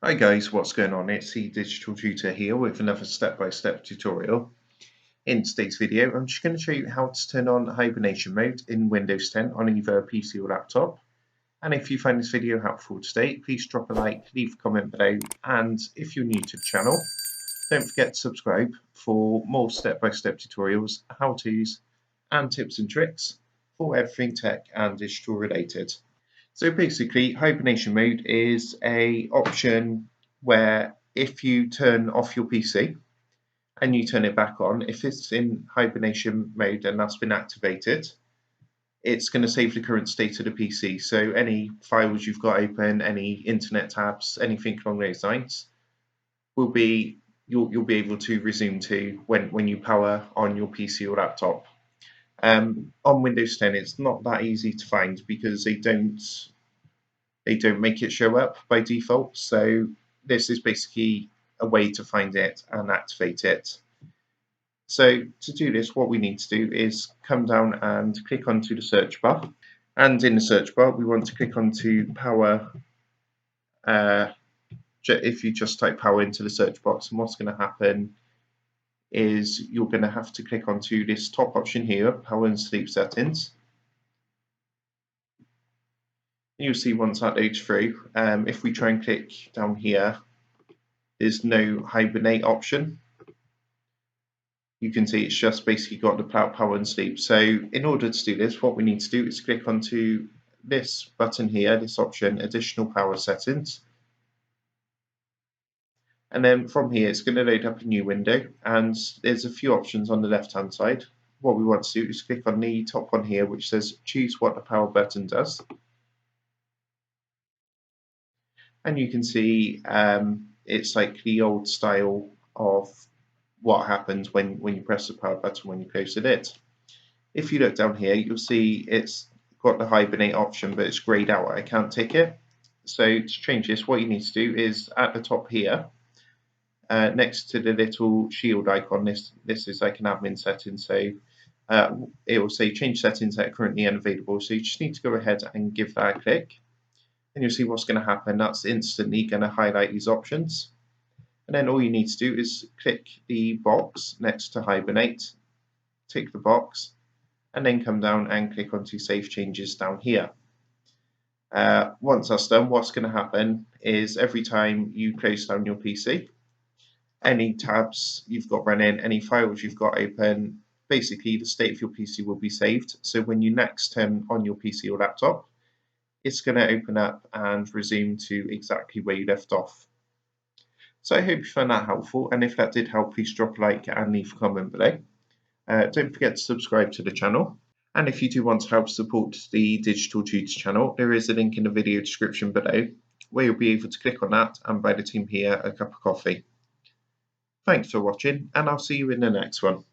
Hi guys, what's going on? It's the Digital Tutor here with another step-by-step tutorial. In today's video, I'm just going to show you how to turn on hibernation mode in Windows 10 on either a PC or laptop. And if you find this video helpful today, please drop a like, leave a comment below, and if you're new to the channel, don't forget to subscribe for more step-by-step tutorials, how-tos, and tips and tricks for everything tech and digital related. So basically, hibernation mode is an option where if you turn off your PC and you turn it back on, if it's in hibernation mode and that's been activated, it's going to save the current state of the PC. So any files you've got open, any internet tabs, anything along those lines, will be you'll be able to resume to when you power on your PC or laptop. On Windows 10, it's not that easy to find because they don't make it show up by default. So this is basically a way to find it and activate it. So to do this, what we need to do is come down and click onto the search bar. And in the search bar, we want to click onto power. If you just type power into the search box, and what's going to happen is you're going to have to click onto this top option here, power and sleep settings. You'll see once that loads through, if we try and click down here, there's no hibernate option. You can see it's just basically got the power and sleep. So in order to do this, what we need to do is click onto this button here, this option, additional power settings. And then from here, it's going to load up a new window, and there's a few options on the left-hand side. What we want to do is click on the top one here, which says choose what the power button does. And you can see it's like the old style of what happens when you press the power button when you close the lid. If you look down here, you'll see it's got the hibernate option, but it's grayed out. I can't tick it. So to change this, what you need to do is at the top here, next to the little shield icon, this is like an admin setting. So it will say change settings that are currently unavailable. So you just need to go ahead and give that a click. And you'll see what's going to happen. That's instantly going to highlight these options. And then all you need to do is click the box next to Hibernate, tick the box, and then come down and click onto Save Changes down here. Once that's done, what's going to happen is every time you close down your PC, any tabs you've got running, any files you've got open, basically the state of your PC will be saved. So when you next turn on your PC or laptop, it's going to open up and resume to exactly where you left off. So I hope you found that helpful, and if that did help, please drop a like and leave a comment below. Don't forget to subscribe to the channel, and if you do want to help support the Digital Tutor channel, there is a link in the video description below where you'll be able to click on that and buy the team here a cup of coffee. Thanks for watching, and I'll see you in the next one.